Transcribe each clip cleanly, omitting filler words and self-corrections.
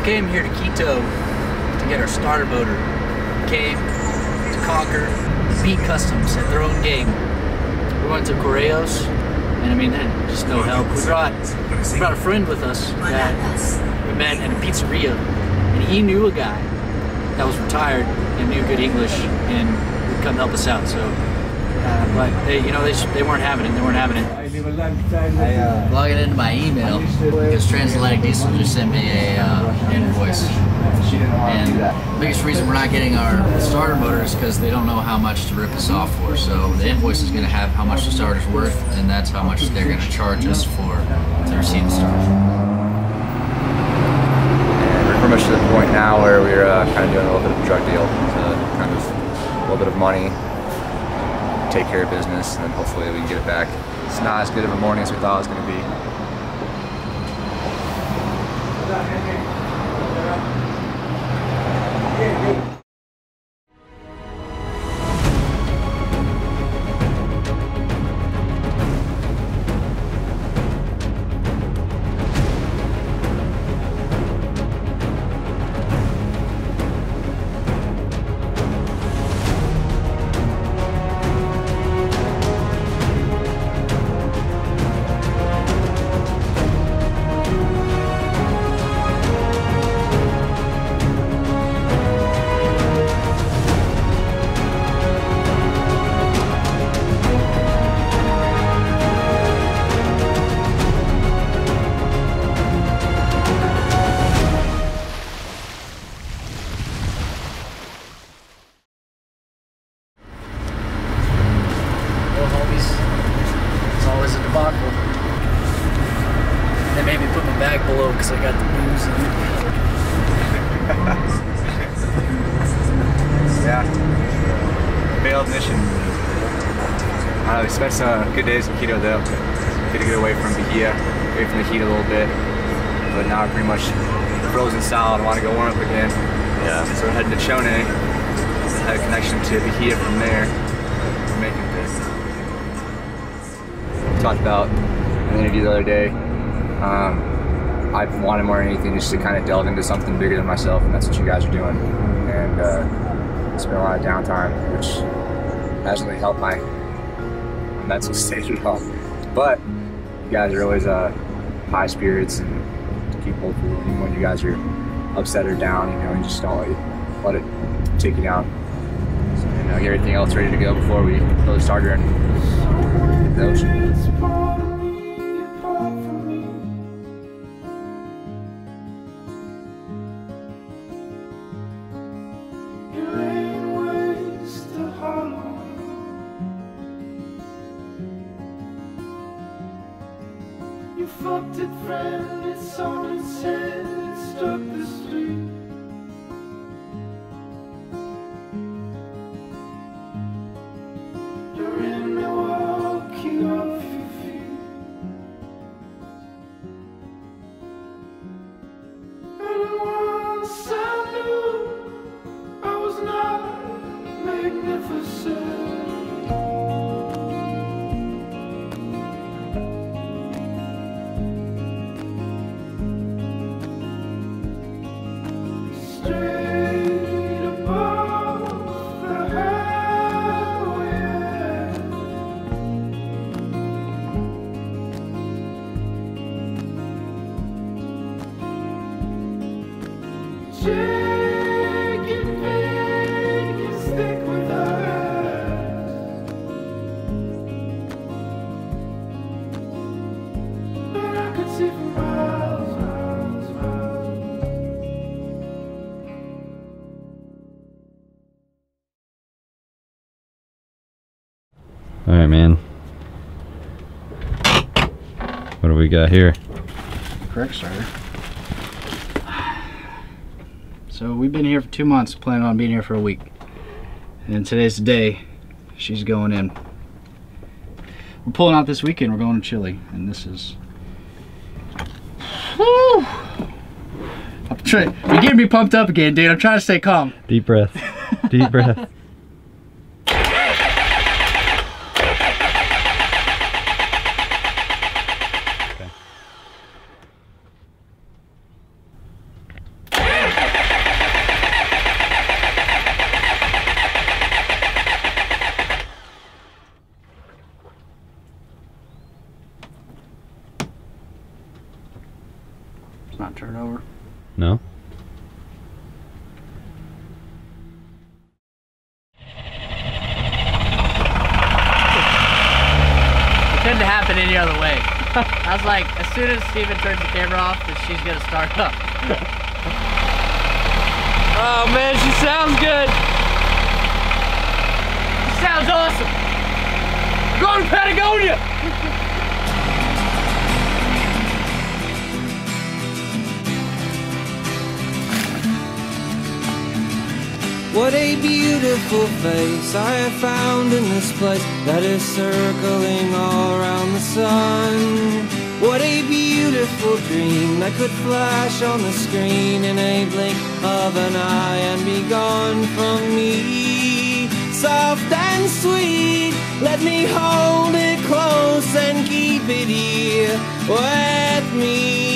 Came here to Quito to get our starter motor. Came to conquer, beat customs at their own game. We went to Correos, and I mean, just no help. We brought a friend with us that we met at a pizzeria, and he knew a guy that was retired and knew good English and would come help us out. So, but they, you know, they weren't having it. They weren't having it. I log it into my email because Transatlantic Diesel just sent me a invoice. And the biggest reason we're not getting our starter motor is because they don't know how much to rip us off for. So the invoice is going to have how much the starter's worth, and that's how much they're going to charge us for to receive the starter. And we're pretty much to the point now where we're kind of doing a little bit of a drug deal to kind of a little bit of money, take care of business, and then hopefully we can get it back. It's not as good of a morning as we thought it was going to be. They made me put my bag below because I got the booze in it. Yeah. Failed mission. We spent some good days in Quito though. Good to get away from Bahia, away from the heat a little bit. But now we're pretty much frozen solid. I want to go warm up again. Yeah. So we're heading to Chone. Had a connection to Bahia from there. We're making this. We talked about in the interview the other day. I've wanted more than anything just to kind of delve into something bigger than myself, and that's what you guys are doing. And it's been a lot of downtime, which hasn't really helped my mental state at all. But you guys are always high spirits and keep hopeful even when you guys are upset or down. You know, you just don't let it take you down. So, you know, get everything else ready to go before we throw the starter in the ocean. You fucked it, friend, it's on its head, it struck the street. You're in Milwaukee off your feet. And once I knew I was not magnificent. All right, man. What do we got here? Correct starter. So we've been here for 2 months, planning on being here for a week. And today's the day she's going in. We're pulling out this weekend, we're going to Chile, and this is... Woo! You're getting me pumped up again, dude. I'm trying to stay calm. Deep breath. Deep breath. It's not turned over. No? It couldn't happen any other way. I was like, as soon as Steven turns the camera off, that she's gonna start up. Oh man, she sounds good. She sounds awesome. Go to Patagonia. What a beautiful face I have found in this place that is circling all around the sun. What a beautiful dream that could flash on the screen in a blink of an eye and be gone from me. Soft and sweet, let me hold it close and keep it here with me.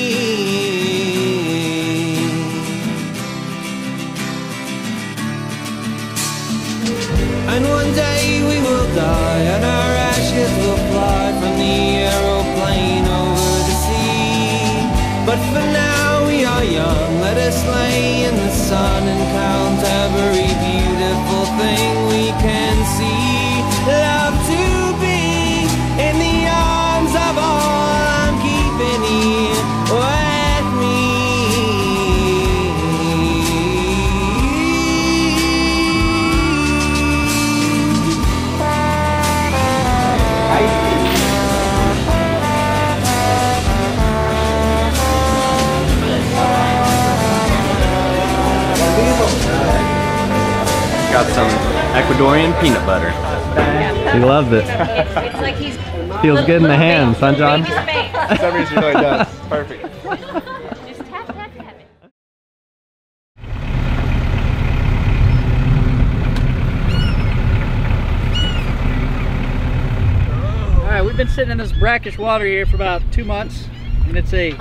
And one day we will die and our ashes will fly from the aeroplane over the sea. But for now we are young, let us lay in the sun and count every beautiful thing we can see. Love to be in the arms of all I'm keeping here with me. Got some Ecuadorian peanut butter. He loves it. It's like he's Feels good in the hands, huh, John? For some reason, it really does. Perfect. Just tap, tap, tap it. Alright, we've been sitting in this brackish water here for about 2 months, and it's a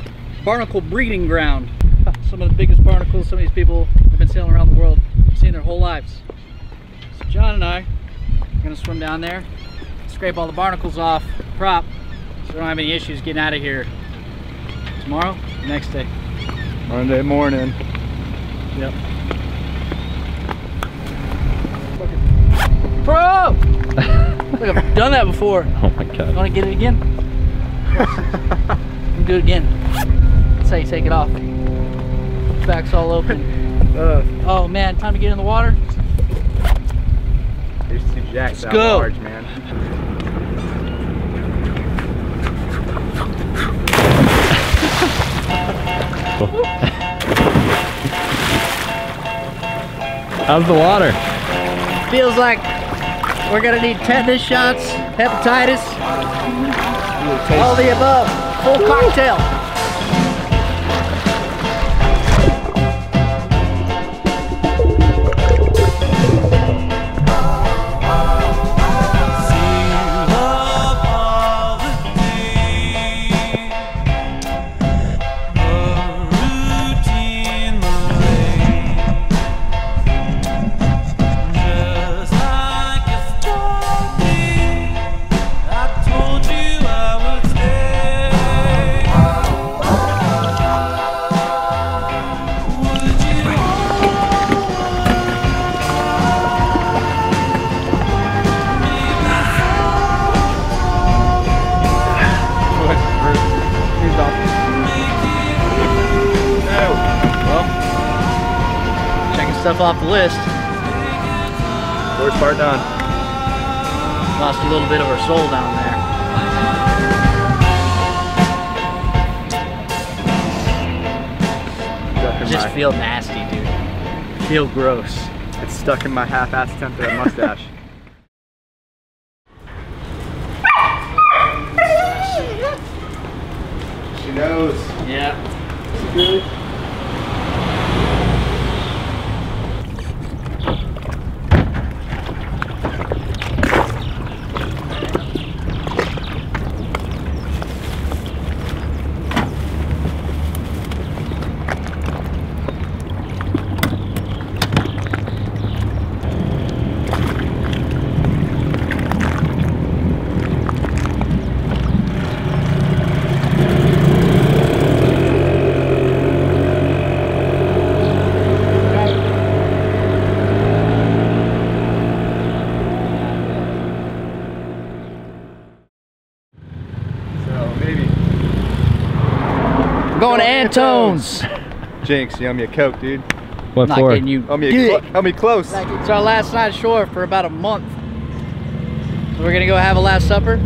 barnacle breeding ground. Some of the biggest barnacles some of these people have been sailing around the world, seen their whole lives. So John and I are gonna swim down there, scrape all the barnacles off the prop, so we don't have any issues getting out of here tomorrow, next day. Monday morning. Yep. Bro! Look, I've done that before. Oh my god. You wanna get it again? Do it again. That's how you take it off. Back's all open. Oh man, time to get in the water. There's two jacks Let's out go. large, man. How's the water? Feels like we're gonna need tetanus shots, hepatitis, all the above. Full cocktail. Stuff off the list. Worst part done. Lost a little bit of our soul down there. I just feel nasty, dude. I feel gross. It's stuck in my half-ass attempt at a mustache. She knows. Yeah. Santones. Jinx, you owe me a Coke, dude. What Not for? getting you. Owe me, dick. owe me close. It's our last night ashore for about a month. So we're gonna go have a last supper,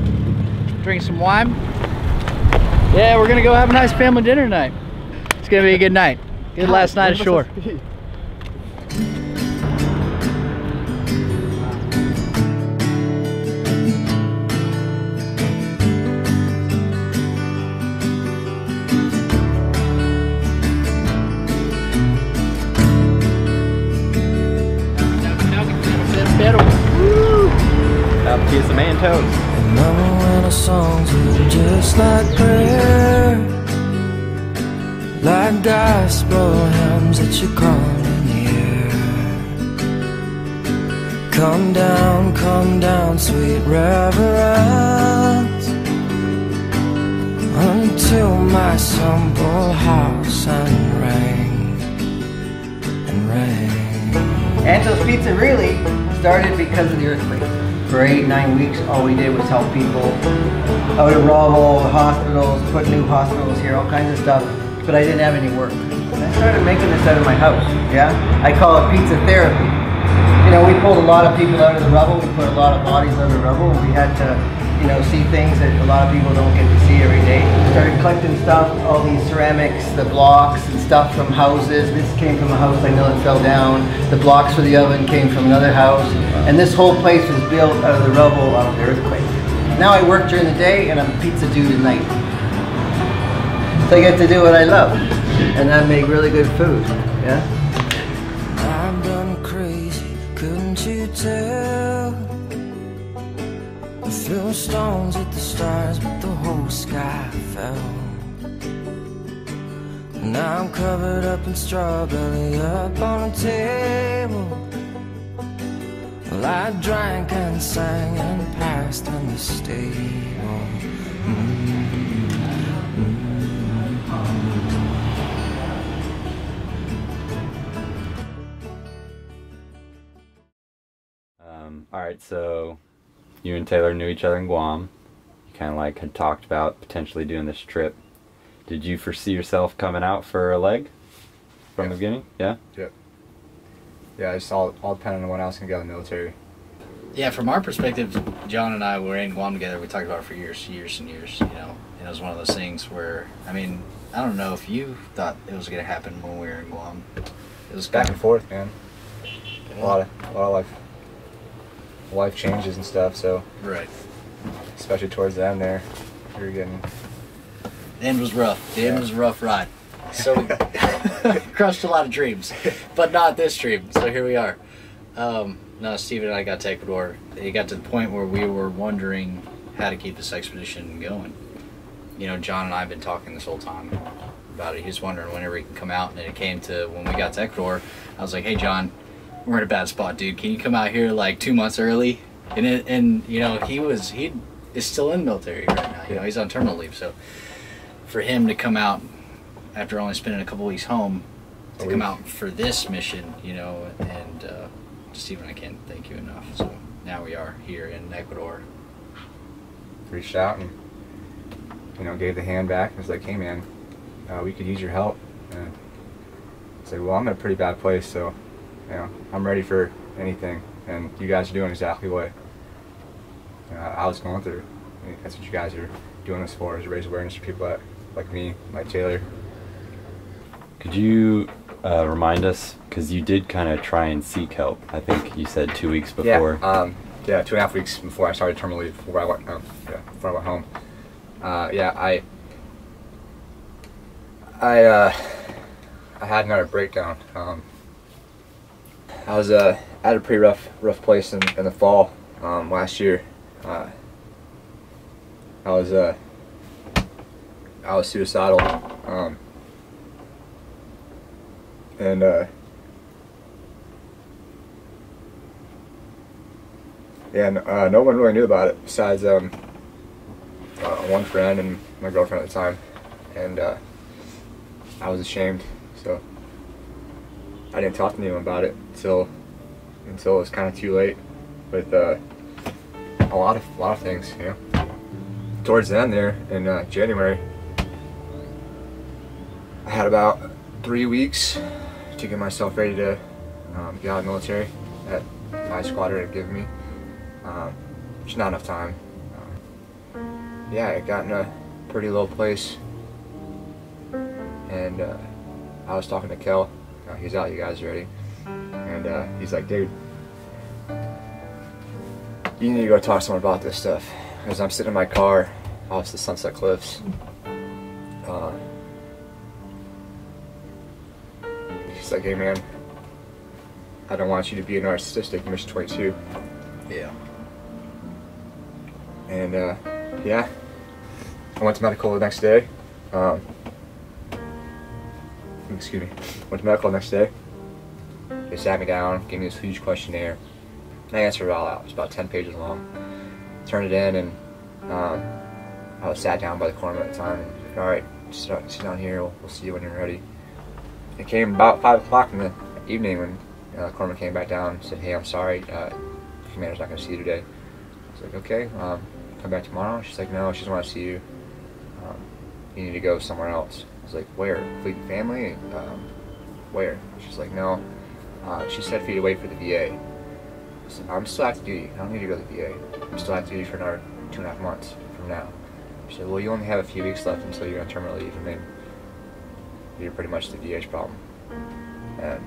drink some wine. Yeah, we're gonna go have a nice family dinner tonight. It's gonna be a good night. Good last night ashore. Have a piece of man toast. Remember when our songs were just like prayer, like gospel hymns that you call in here. Come down, sweet reverence, until my simple house and rain. Anto's Pizza really started because of the earthquake. For 8-9 weeks, all we did was help people out of rubble, hospitals, put new hospitals here, all kinds of stuff, but I didn't have any work. I started making this out of my house, yeah? I call it pizza therapy. You know, we pulled a lot of people out of the rubble, we put a lot of bodies out of the rubble, and we had to, you know, see things that a lot of people don't get to see every day. We started collecting stuff, all these ceramics, the blocks and stuff from houses. This came from a house I know that fell down. The blocks for the oven came from another house. And this whole place was built out of the rubble of the earthquake. Now I work during the day and I'm a pizza dude at night. So I get to do what I love. And I make really good food, yeah? I'm done crazy, couldn't you tell? I threw stones at the stars, but the whole sky fell. Now I'm covered up in strawberry up on a table. Well, I drank and sang and passed in the stable. All right, so you and Taylor knew each other in Guam. You kind of like had talked about potentially doing this trip. Did you foresee yourself coming out for a leg from the beginning? Yeah? Yep. Yeah, it's all depending on when I was going to get out of the military. Yeah, from our perspective, John and I were in Guam together. We talked about it for years and years, you know. And it was one of those things where, I mean, I don't know if you thought it was going to happen when we were in Guam. It was Back and forth, man. A lot of life changes and stuff, so. Right. Especially towards the end there. We were getting. The end was rough. The end was a rough ride. So we crushed a lot of dreams, but not this dream. So here we are. No, Steve and I got to Ecuador. It got to the point where we were wondering how to keep this expedition going. You know, John and I have been talking this whole time about it. He was wondering whenever he can come out, and then it came to when we got to Ecuador. I was like, "Hey, John, we're in a bad spot, dude. Can you come out here like 2 months early?" And you know, he is still in the military right now. You know, he's on terminal leave. So for him to come out after only spending a couple weeks home, to come out for this mission, you know, and Steve and I can't thank you enough. So now we are here in Ecuador. Reached out and, you know, gave the hand back and was like, "Hey, man, we could use your help." And I said, "Well, I'm in a pretty bad place, so, you know, I'm ready for anything, and you guys are doing exactly what I was going through. I mean, that's what you guys are doing this for, is to raise awareness for people like me, like Taylor." Could you remind us, because you did kind of try and seek help. I think you said 2 weeks before. Yeah, 2.5 weeks before I started terminal leave, before I went home. I had another breakdown. I was at a pretty rough place in the fall last year. I was suicidal, and no one really knew about it besides one friend and my girlfriend at the time, and I was ashamed, so I didn't talk to anyone about it until it was kind of too late with a lot of things, you know. Towards the end there in January, I had about 3 weeks to get myself ready to get out of the military that my squadron had given me. Just not enough time. Yeah, I got in a pretty low place, and I was talking to Kel. He's out, you guys ready? And he's like, dude, you need to go talk to someone about this stuff. Because I'm sitting in my car off the Sunset Cliffs. He's like, hey man, I don't want you to be a narcissistic, Mission 22. Yeah. And yeah, I went to medical the next day. Excuse me. Went to medical the next day. They sat me down, gave me this huge questionnaire. And I answered it all out. It was about 10 pages long. Turned it in, and I was sat down by the corpsman at the time. And he's like, all right, sit down here. We'll see you when you're ready. It came about 5 o'clock in the evening when the corpsman came back down and said, hey, I'm sorry, the commander's not going to see you today. I was like, okay, come back tomorrow? She's like, no, she doesn't want to see you. You need to go somewhere else. I was like, where? Fleet and Family? Where? She's like, no. She said for you to wait for the VA. I said, I'm still active duty. I don't need to go to the VA. I'm still active duty for another 2.5 months from now. She said, well, you only have a few weeks left until you're on terminal leave, and then you're pretty much the VA's problem. And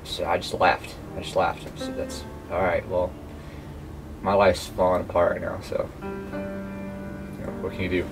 so I just laughed. I said, that's alright, well, my life's falling apart right now, so you know, what can you do?